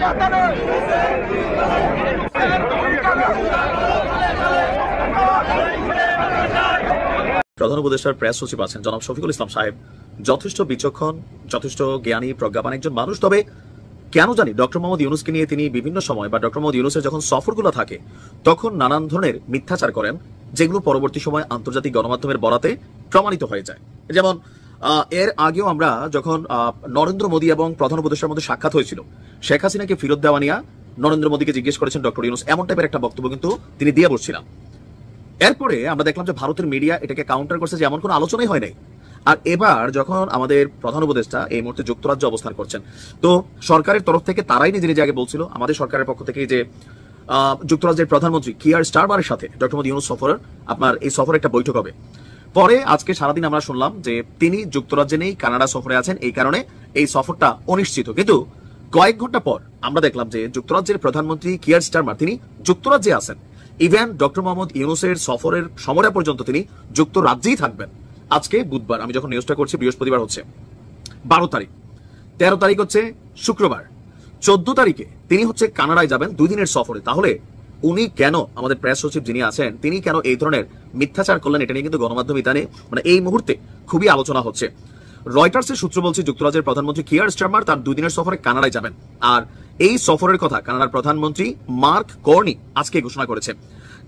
প্রধান উপদেষ্টার প্রেস সচিব আছেন জনাব শফিকুল ইসলাম সাহেব যথেষ্ট বিচক্ষণ, যথেষ্ট জ্ঞানী প্রজ্ঞাবান একজন মানুষ। তবে কেন জানি ডক্টর মোহাম্মদ ইউনূসকে নিয়ে তিনি বিভিন্ন সময় বা ডক্টর মোহাম্মদ ইউনূসের যখন সফরগুলো থাকে তখন নানান ধরনের মিথ্যাচার করেন, যেগুলো পরবর্তী সময় আন্তর্জাতিক গণমাধ্যমের বরাতে প্রমাণিত হয়ে যায়। যেমন এর আগেও আমরা যখন নরেন্দ্র মোদী এবং প্রধান উপদেষ্টার মধ্যে সাক্ষাৎ হয়েছিল, শেখ হাসিনাকে ফেরত দেওয়া নিয়ে নরেন্দ্র মোদীকে জিজ্ঞেস করেছেন ডক্টর ইউনূস, এমন টাইপের একটা বক্তব্য কিন্তু তিনি দিয়ে বসছিলেন। এরপরে আমরা দেখলাম যে ভারতের মিডিয়া এটাকে কাউন্টার করছে যে এমন কোনো আলোচনাই হয় নাই। আর এবার যখন আমাদের প্রধান উপদেষ্টা এই মুহূর্তে যুক্তরাজ্যে অবস্থান করছেন, তো সরকারের তরফ থেকে তারাই নিজে নিজে আগে বলছিল, আমাদের সরকারের পক্ষ থেকে যে যুক্তরাজ্যের প্রধানমন্ত্রী কিয়ার স্টারমারের সাথে ডক্টর মোহাম্মদ ইউনূস এই সফরে একটা বৈঠক হবে। পরে আজকে সারাদিন আমরা শুনলাম যে তিনি যুক্তরাজ্যে নেই, কানাডা সফরে আছেন, এই কারণে এই সফরটা অনিশ্চিত। কিন্তু কয়েক ঘন্টা পর আমরা দেখলাম যে যুক্তরাজ্যের প্রধানমন্ত্রী কিয়ার স্টারমার তিনি যুক্তরাজ্যে আছেন। ইভেন ডক্টর মোহাম্মদ ইউনূসের সফরের সময় পর্যন্ত তিনি যুক্তরাজ্যেই থাকবেন। আজকে বুধবার, আমি যখন নিউজটা করছি বৃহস্পতিবার হচ্ছে 12 তারিখ, 13 তারিখ হচ্ছে শুক্রবার, 14 তারিখে তিনি হচ্ছে কানাডায় যাবেন 2 দিনের সফরে। তাহলে উনি কেন, আমাদের প্রেস সচিব যিনি আছেন তিনি কেন এই ধরনের মিথ্যাচার করলেন, এটা নিয়ে কিন্তু গণমাধ্যম ইতানে মানে এই মুহূর্তে খুবই আলোচনা হচ্ছে। রয়টার্সের সূত্র বলছে যুক্তরাজ্যের প্রধানমন্ত্রী কিয়ার স্টারমার তার 2 দিনের সফরে কানাডায় যাবেন। আর এই সফরের কথা কানাডার প্রধানমন্ত্রী মার্ক কর্নি আজকে ঘোষণা করেছে।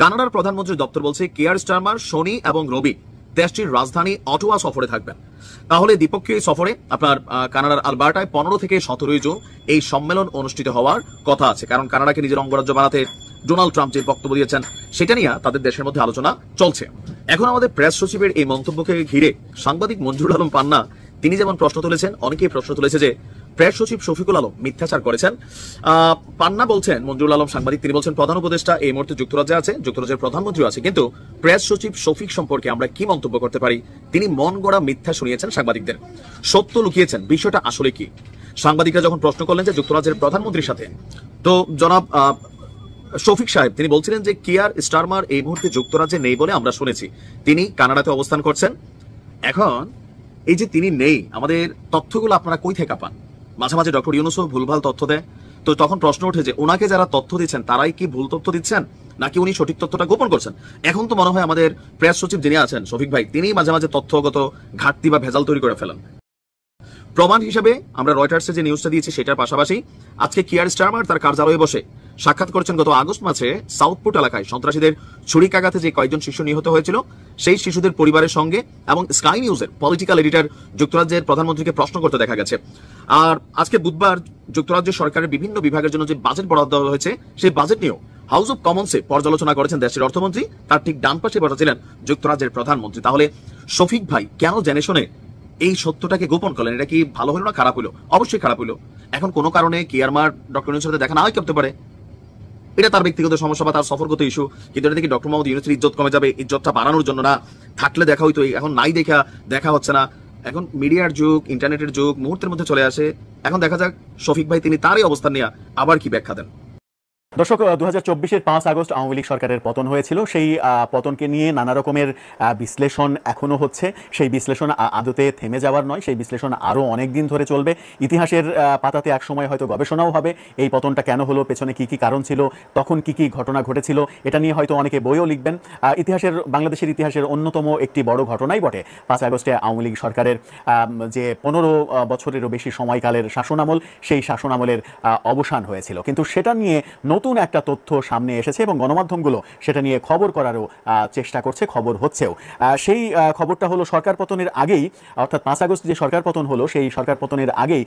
কানাডার প্রধানমন্ত্রীর দপ্তর বলছে কিয়ার স্টারমার শনি এবং রবি দেশটির রাজধানী অটোয়া সফরে থাকবেন। তাহলে দ্বিপক্ষীয় সফরে আপনার কানাডার আলবার্টায় 15 থেকে 17 জুন এই সম্মেলন অনুষ্ঠিত হওয়ার কথা আছে। কারণ কানাডাকে নিজের অঙ্গরাজ্য বানাতে ডোনাল্ড ট্রাম্প যে বক্তব্য দিয়েছেন সেটা নিয়ে তাদের দেশের মধ্যে আলোচনা চলছে। এখন আমাদের প্রেস সচিবের এই মন্তব্যকে ঘিরে সাংবাদিক মঞ্জুরুল আলম পান্না তিনি যেমন প্রশ্ন তুলেছেন, অনেকেই প্রশ্ন তুলেছে যে প্রেস সচিব শফিকুল আলম মিথ্যাচার করেছেন। পান্না বলছেন, মঞ্জুরুল আলম সাংবাদিক, তিনি বলছেন প্রধান উপদেষ্টা এই মুহূর্তে যুক্তরাজ্যে আছে, যুক্তরাজ্যের প্রধানমন্ত্রী আছে, কিন্তু প্রেস সচিব শফিক সম্পর্কে আমরা কি মন্তব্য করতে পারি? তিনি মন গড়া মিথ্যা শুনিয়েছেন সাংবাদিকদের, সত্য লুকিয়েছেন। বিষয়টা আসলে কি? সাংবাদিকরা যখন প্রশ্ন করলেন যে যুক্তরাজ্যের প্রধানমন্ত্রীর সাথে, তো জনাব শফিক সাহেব তিনি বলছিলেন যে কিয়ার স্টারমার এই মুহূর্তে যুক্তরাজ্যে নেই বলে আমরা শুনেছি, তিনি কানাডাতে অবস্থান করছেন। এখন এই যে তিনি নেই, আমাদের তথ্যগুলো আপনারা কই থেকে পান? মাঝে মাঝে ডক্টর ইউনূসও ভুলভাল তথ্য দেয়, তো তখন প্রশ্ন ওঠে যে ওনাকে যারা তথ্য দিচ্ছেন তারাই কি ভুল তথ্য দিচ্ছেন নাকি উনি সঠিক তথ্যটা গোপন করছেন? এখন তো মনে হয় আমাদের প্রেস সচিব যিনি আছেন শফিক ভাই, তিনি মাঝে মাঝে তথ্যগত ঘাটতি বা ভেজাল তৈরি করে ফেলেন। প্রমাণ হিসেবে আমরা রয়টার্সে যে নিউজটা দিয়েছি সেটার পাশাপাশি আজকে কিয়ার স্টারমার তার কার্যালয়ে বসে সাক্ষাৎ করেছেন গত আগস্ট মাসে সাউথপোর্ট এলাকায় সন্ত্রাসীদের ছুরিকাঘাতে যে কয়েকজন শিশু নিহত হয়েছিল সেই শিশুদের পরিবারের সঙ্গে, এবং স্কাই নিউজের পলিটিক্যাল এডিটর যুক্তরাজ্যের প্রধানমন্ত্রীকে প্রশ্ন করতে দেখা গেছে। আর আজকে বুধবার যুক্তরাজ্য সরকারের বিভিন্ন বিভাগের জন্য যে বাজেট বরাদ্দ দেওয়া হয়েছে সেই বাজেট নিয়েও হাউস অব কমন্সে পর্যালোচনা করেছেন দেশের অর্থমন্ত্রী, তার ঠিক ডান পাশে বসেছিলেন যুক্তরাজ্যের প্রধানমন্ত্রী। তাহলে শফিক ভাই কেন জেনে শুনে এই সত্যটাকে গোপন করলেন? এটা কি ভালো হলো না খারাপ হলো? অবশ্যই খারাপ হলো। এখন কোনো কারণে কিয়ারমার ডক্টর ইউনূসের সাথে দেখা না হয় করতে পারে, এটা তার ব্যক্তিগত সমস্যা বা তার সফরগত ইস্যু, কিন্তু এটা থেকে ডক্টর মোহাম্মদ ইউনূসের ইজ্জত কমে যাবে? ইজ্জতটা বাড়ানোর জন্য না, থাকলে দেখা হইতো, এখন নাই দেখা হচ্ছে না। এখন মিডিয়ার যুগ, ইন্টারনেটের যুগ মুহূর্তের মধ্যে চলে আসে। এখন দেখা যাক শফিক ভাই তিনি তারই অবস্থান নিয়ে আবার কি ব্যাখ্যা দেন। দর্শক, 2024-এর 5 আগস্ট আওয়ামী লীগ সরকারের পতন হয়েছিল। সেই পতনকে নিয়ে নানা রকমের বিশ্লেষণ এখনো হচ্ছে। সেই বিশ্লেষণ আদতে থেমে যাওয়ার নয়, সেই বিশ্লেষণ আরও অনেক দিন ধরে চলবে। ইতিহাসের পাতাতে একসময় হয়তো গবেষণাও হবে এই পতনটা কেন হলো, পেছনে কি কি কারণ ছিল, তখন কি কি ঘটনা ঘটেছিল, এটা নিয়ে হয়তো অনেকে বইও লিখবেন। বাংলাদেশের ইতিহাসের অন্যতম একটি বড় ঘটনাই বটে 5 আগস্টে আওয়ামী লীগ সরকারের যে 15 বছরেরও বেশি সময়কালের শাসনামল, সেই শাসনামলের অবসান হয়েছিল। কিন্তু সেটা নিয়ে নতুন একটা তথ্য সামনে এসেছে এবং গণমাধ্যমগুলো সেটা নিয়ে খবর করারও চেষ্টা করছে, খবর হচ্ছেও। সেই খবরটা হলো সরকার পতনের আগেই, অর্থাৎ 5 আগস্ট যে সরকার পতন হলো সেই সরকার পতনের আগেই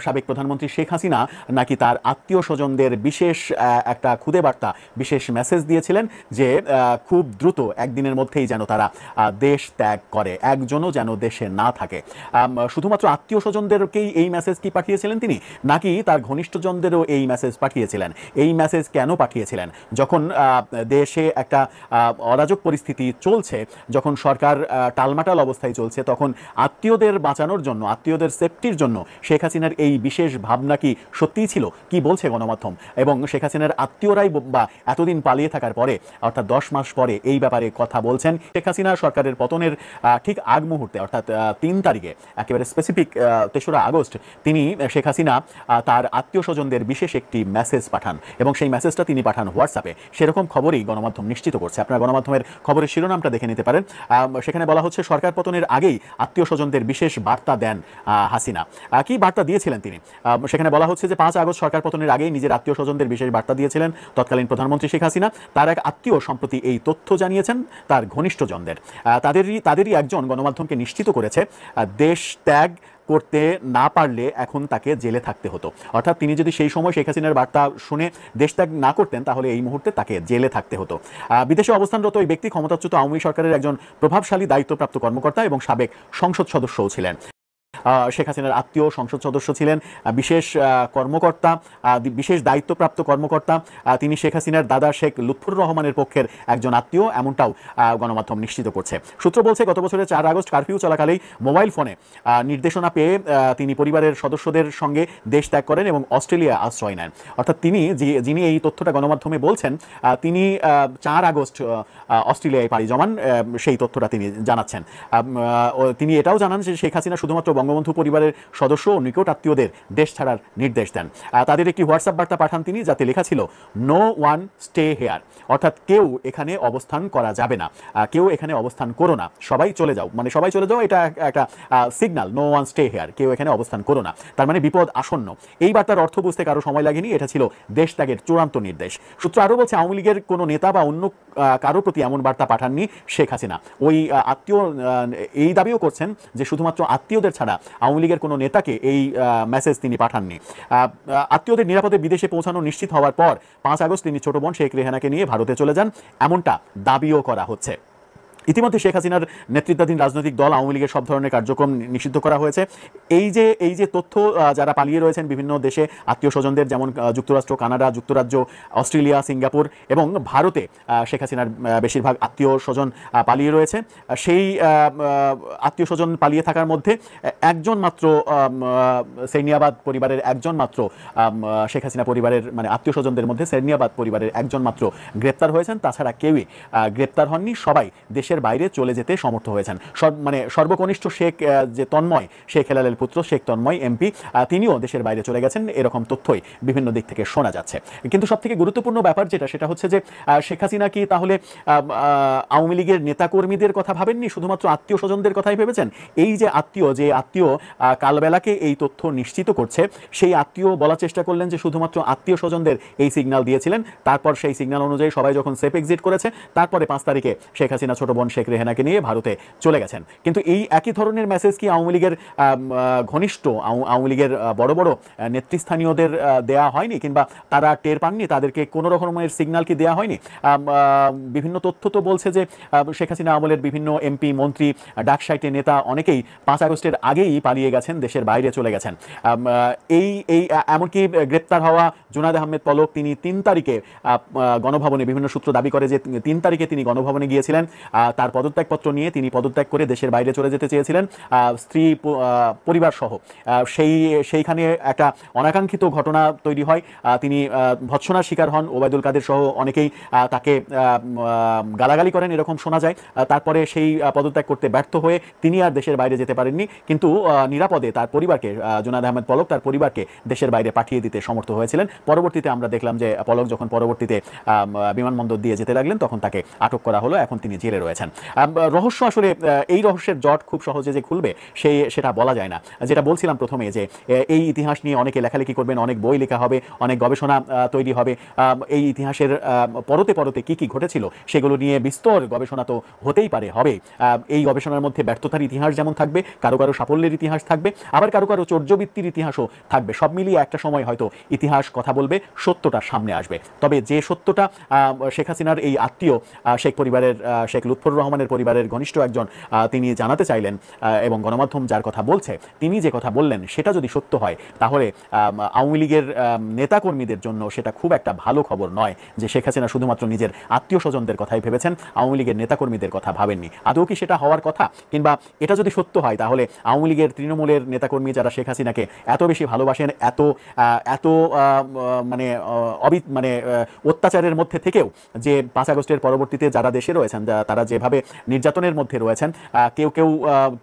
সাবেক প্রধানমন্ত্রী শেখ হাসিনা নাকি তার আত্মীয় স্বজনদের বিশেষ একটা খুদে বার্তা, বিশেষ মেসেজ দিয়েছিলেন যে খুব দ্রুত একদিনের মধ্যেই যেন তারা দেশ ত্যাগ করে, একজনও যেন দেশে না থাকে। শুধুমাত্র আত্মীয় স্বজনদেরকেই এই মেসেজ কি পাঠিয়েছিলেন তিনি, নাকি তার ঘনিষ্ঠজনদেরও এই মেসেজ পাঠিয়েছিলেন? এই মেসেজ মেসেজ কেন পাঠিয়েছিলেন? যখন দেশে একটা অরাজক পরিস্থিতি চলছে, যখন সরকার টালমাটাল অবস্থায় চলছে, তখন আত্মীয়দের বাঁচানোর জন্য, আত্মীয়দের সেফটির জন্য শেখ হাসিনার এই বিশেষ ভাবনা কি সত্যিই ছিল? কি বলছে গণমাধ্যম? এবং শেখ হাসিনার আত্মীয়রাই বা এতদিন পালিয়ে থাকার পরে, অর্থাৎ 10 মাস পরে এই ব্যাপারে কথা বলছেন। শেখ হাসিনা সরকারের পতনের ঠিক আগ মুহূর্তে, অর্থাৎ 3 তারিখে, একেবারে স্পেসিফিক 3রা আগস্ট, তিনি শেখ হাসিনা তার আত্মীয় স্বজনদের বিশেষ একটি মেসেজ পাঠান এবং সেই মেসেজটা তিনি পাঠান হোয়াটসঅ্যাপে। সেরকম খবরই গণমাধ্যম নিশ্চিত করছে। আপনারা গণমাধ্যমের খবরের শিরোনামটা দেখে নিতে পারেন। সেখানে বলা হচ্ছে সরকার পতনের আগেই আত্মীয় স্বজনদের বিশেষ বার্তা দেন হাসিনা। কি বার্তা দিয়েছিলেন তিনি? সেখানে বলা হচ্ছে যে 5 আগস্ট সরকার পতনের আগেই নিজের আত্মীয় স্বজনদের বিশেষ বার্তা দিয়েছিলেন তৎকালীন প্রধানমন্ত্রী শেখ হাসিনা। তার এক আত্মীয় সম্প্রতি এই তথ্য জানিয়েছেন তার ঘনিষ্ঠজনদের। তাদেরই একজন গণমাধ্যমকে নিশ্চিত করেছে দেশ ত্যাগ করতে না পারলে এখন তাকে জেলে থাকতে হতো। অর্থাৎ তিনি যদি সেই সময় শেখ হাসিনার বার্তা শুনে দেশত্যাগ না করতেন, তাহলে এই মুহূর্তে তাকে জেলে থাকতে হতো। বিদেশে অবস্থানরত ওই ব্যক্তি ক্ষমতাচ্যুত আওয়ামী সরকারের একজন প্রভাবশালী দায়িত্বপ্রাপ্ত কর্মকর্তা এবং সাবেক সংসদ সদস্যও ছিলেন। শেখ হাসিনার আত্মীয়, সংসদ সদস্য ছিলেন, বিশেষ কর্মকর্তা, বিশেষ দায়িত্বপ্রাপ্ত কর্মকর্তা। তিনি শেখ হাসিনার দাদা শেখ লুৎফুর রহমানের পক্ষের একজন আত্মীয়, এমনটাও গণমাধ্যম নিশ্চিত করছে। সূত্র বলছে গত বছরের 4 আগস্ট কারফিউ চলাকালেই মোবাইল ফোনে নির্দেশনা পেয়ে তিনি পরিবারের সদস্যদের সঙ্গে দেশ ত্যাগ করেন এবং অস্ট্রেলিয়া আশ্রয় নেন। অর্থাৎ যিনি এই তথ্যটা গণমাধ্যমে বলছেন, তিনি 4 আগস্ট অস্ট্রেলিয়ায় পাড়ি জমান, সেই তথ্যটা তিনি জানাচ্ছেন। তিনি এটাও জানান যে শেখ হাসিনা শুধুমাত্র বঙ্গবন্ধু পরিবারের সদস্য ও নিকট আত্মীয়দের দেশ ছাড়ার নির্দেশ দেন। তাদের একটি হোয়াটসঅ্যাপ বার্তা পাঠান তিনি, যাতে লেখা ছিল নো ওয়ান স্টে হেয়ার, অর্থাৎ কেউ এখানে অবস্থান করা যাবে না, কেউ এখানে অবস্থান করো না, সবাই চলে যাও। মানে সবাই চলে যাও, এটা একটা signal, no one stay here, কেউ এখানে অবস্থান করো না, তার মানে বিপদ আসন্ন। এই বার্তার অর্থ বুঝতে কারো সময় লাগেনি, এটা ছিল দেশ ত্যাগের চূড়ান্ত নির্দেশ। সূত্র আরও বলছে আওয়ামী লীগের কোনো নেতা বা অন্য কারো প্রতি এমন বার্তা পাঠাননি শেখ হাসিনা। ওই আত্মীয় এই দাবিও করছেন যে শুধুমাত্র আত্মীয়দের ছাড়া আওয়ামী লীগের কোনো নেতাকে এই মেসেজ তিনি পাঠাননি। আত্মীয়দের নিরাপদে বিদেশে পৌঁছানো নিশ্চিত হওয়ার পর 5 আগস্ট তিনি ছোট বোন শেখ রেহানাকে নিয়ে ভারতে চলে যান, এমনটা দাবিও করা হচ্ছে। ইতিমধ্যে শেখ হাসিনার নেতৃত্বাধীন রাজনৈতিক দল আওয়ামী লীগের সব ধরনের কার্যক্রম নিষিদ্ধ করা হয়েছে। এই যে তথ্য, যারা পালিয়ে রয়েছেন বিভিন্ন দেশে আত্মীয় স্বজনদের, যেমন যুক্তরাষ্ট্র, কানাডা, যুক্তরাজ্য, অস্ট্রেলিয়া, সিঙ্গাপুর এবং ভারতে শেখ হাসিনার বেশিরভাগ আত্মীয় স্বজন পালিয়ে রয়েছে। সেই আত্মীয় স্বজন পালিয়ে থাকার মধ্যে একজন মাত্র সেরনিয়াবাদ পরিবারের একজন মাত্র শেখ হাসিনা পরিবারের, মানে আত্মীয় স্বজনদের মধ্যে সেরনিয়াবাদ পরিবারের একজন মাত্র গ্রেপ্তার হয়েছেন। তাছাড়া কেউই গ্রেপ্তার হননি, সবাই দেশের বাইরে চলে যেতে সমর্থ হয়েছেন। সর্বকনিষ্ঠ শেখ যে তন্ময়, শেখ হেলালের পুত্র শেখ তন্ময় এমপি, তিনিও দেশের বাইরে চলে গেছেন, এরকম তথ্যই বিভিন্ন দিক থেকে শোনা যাচ্ছে। কিন্তু সবথেকে গুরুত্বপূর্ণ ব্যাপার সেটা হচ্ছে যে শেখ হাসিনা কি তাহলে আওয়ামী লীগের নেতাকর্মীদের কথা ভাবেননি, শুধুমাত্র আত্মীয় স্বজনদের কথাই ভেবেছেন? এই যে আত্মীয় কালবেলাকে এই তথ্য নিশ্চিত করছে, সেই আত্মীয় বলার চেষ্টা করলেন যে শুধুমাত্র আত্মীয় স্বজনদের এই সিগন্যাল দিয়েছিলেন। তারপর সেই সিগন্যাল অনুযায়ী সবাই যখন সেফ এক্সিট করেছে, তারপরে 5 তারিখে শেখ হাসিনা ছোট বোন শেখ রেহানাকে নিয়ে ভারতে চলে গেছেন। কিন্তু এই একই ধরনের মেসেজ কি আওয়ামী লীগের ঘনিষ্ঠ, আওয়ামী লীগের বড় বড় নেতৃস্থানীয়দের দেয়া হয়নি, কিংবা তারা টের পাননি? তাদেরকে কোনো রকমের সিগন্যাল কি দেয়া হয়নি? বিভিন্ন তথ্য তো বলছে যে শেখ হাসিনা আমলের বিভিন্ন এমপি, মন্ত্রী, ডাকসাইটে নেতা অনেকেই 5 আগস্টের আগেই পালিয়ে গেছেন, দেশের বাইরে চলে গেছেন। এমনকি গ্রেপ্তার হওয়া জুনায়েদ আহমেদ পলক, তিনি 3 তারিখে গণভবনে, বিভিন্ন সূত্র দাবি করে যে 3 তারিখে তিনি গণভবনে গিয়েছিলেন, তার পদত্যাগপত্র নিয়ে তিনি পদত্যাগ করে দেশের বাইরে চলে যেতে চেয়েছিলেন স্ত্রী পরিবার সহ। সেইখানে একটা অনাকাঙ্ক্ষিত ঘটনা তৈরি হয়, তিনি ভৎসনার শিকার হন। ওবায়দুল কাদের সহ অনেকেই তাকে গালাগালি করেন, এরকম শোনা যায়। তারপরে সেই পদত্যাগ করতে ব্যর্থ হয়ে তিনি আর দেশের বাইরে যেতে পারেননি, কিন্তু নিরাপদে তার পরিবারকে, জুনায়েদ আহমেদ পলক তার পরিবারকে দেশের বাইরে পাঠিয়ে দিতে সমর্থ হয়েছিলেন। পরবর্তীতে আমরা দেখলাম যে পলক যখন পরবর্তীতে বিমানবন্দর দিয়ে যেতে লাগলেন, তখন তাকে আটক করা হলো, এখন তিনি জেলে রয়েছেন। রহস্য আসলে, এই রহস্যের জট খুব সহজে যে খুলবে সেটা বলা যায় না। যেটা বলছিলাম প্রথমে, যে এই ইতিহাস নিয়ে অনেকে লেখালেখি করবেন, অনেক বই লেখা হবে, অনেক গবেষণা তৈরি হবে। এই ইতিহাসের পরতে পরতে কি কি ঘটেছিল সেগুলো নিয়ে বিস্তর গবেষণা তো হতেই পারে, হবে। এই গবেষণার মধ্যে ব্যর্থতার ইতিহাস যেমন থাকবে, কারো কারো সাফল্যের ইতিহাস থাকবে, আবার কারো কারো চৌর্যবৃত্তির ইতিহাসও থাকবে। সব মিলিয়ে একটা সময় হয়তো ইতিহাস কথা বলবে, সত্যটা সামনে আসবে। তবে যে সত্যটা শেখ হাসিনার এই আত্মীয় শেখ পরিবারের, শেখ লুৎফুর রহমানের পরিবারের ঘনিষ্ঠ একজন তিনি জানাতে চাইলেন, এবং গণমাধ্যম যার কথা বলছে, তিনি যে কথা বললেন সেটা যদি সত্য হয় তাহলে আওয়ামী লীগের নেতাকর্মীদের জন্য সেটা খুব একটা ভালো খবর নয় যে শেখ হাসিনা শুধুমাত্র নিজের আত্মীয় স্বজনদের কথাই ভেবেছেন, আওয়ামী লীগের নেতাকর্মীদের কথা ভাবেননি। আদৌ কি সেটা হওয়ার কথা? কিংবা এটা যদি সত্য হয় তাহলে আওয়ামী লীগের তৃণমূলের নেতাকর্মী যারা শেখ হাসিনাকে এত বেশি ভালোবাসেন, এত এত মানে মানে অত্যাচারের মধ্যে থেকেও যে 5 আগস্টের পরবর্তীতে যারা দেশে রয়েছেন, তারা যেভাবে নির্যাতনের মধ্যে রয়েছেন, কেউ কেউ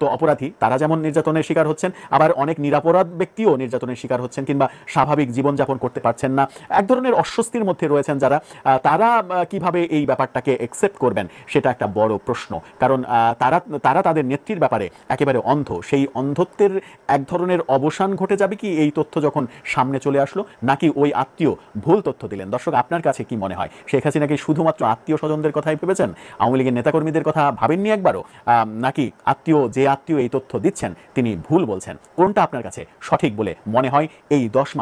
তো অপরাধী, তারা যেমন নির্যাতনের শিকার হচ্ছেন, আবার অনেক নিরাপরাধ ব্যক্তিও নির্যাতনের শিকার হচ্ছেন কিংবা স্বাভাবিক জীবনযাপন করতে পারছেন না, এক ধরনের অস্বস্তির মধ্যে রয়েছেন যারা, তারা কিভাবে এই ব্যাপারটাকে একসেপ্ট করবেন সেটা একটা বড় প্রশ্ন। কারণ তারা তাদের নেত্রীর ব্যাপারে একেবারে অন্ধ। সেই অন্ধত্বের এক ধরনের অবসান ঘটে যাবে কি এই তথ্য যখন সামনে চলে আসলো, নাকি ওই আত্মীয় ভুল তথ্য দিলেন? দর্শক, আপনার কাছে কি মনে হয়, শেখ হাসিনা কি শুধুমাত্র আত্মীয় স্বজনদের কথাই ভেবেছেন, আওয়ামী লীগের নেতাকর্মীদের কথা ভাবেননি একবারও, নাকি যে আত্মীয় এই তথ্য দিচ্ছেন তিনি ভুল বলছেন? কোনটা আপনার কাছে সঠিক বলে মনে হয় এই 10 মাস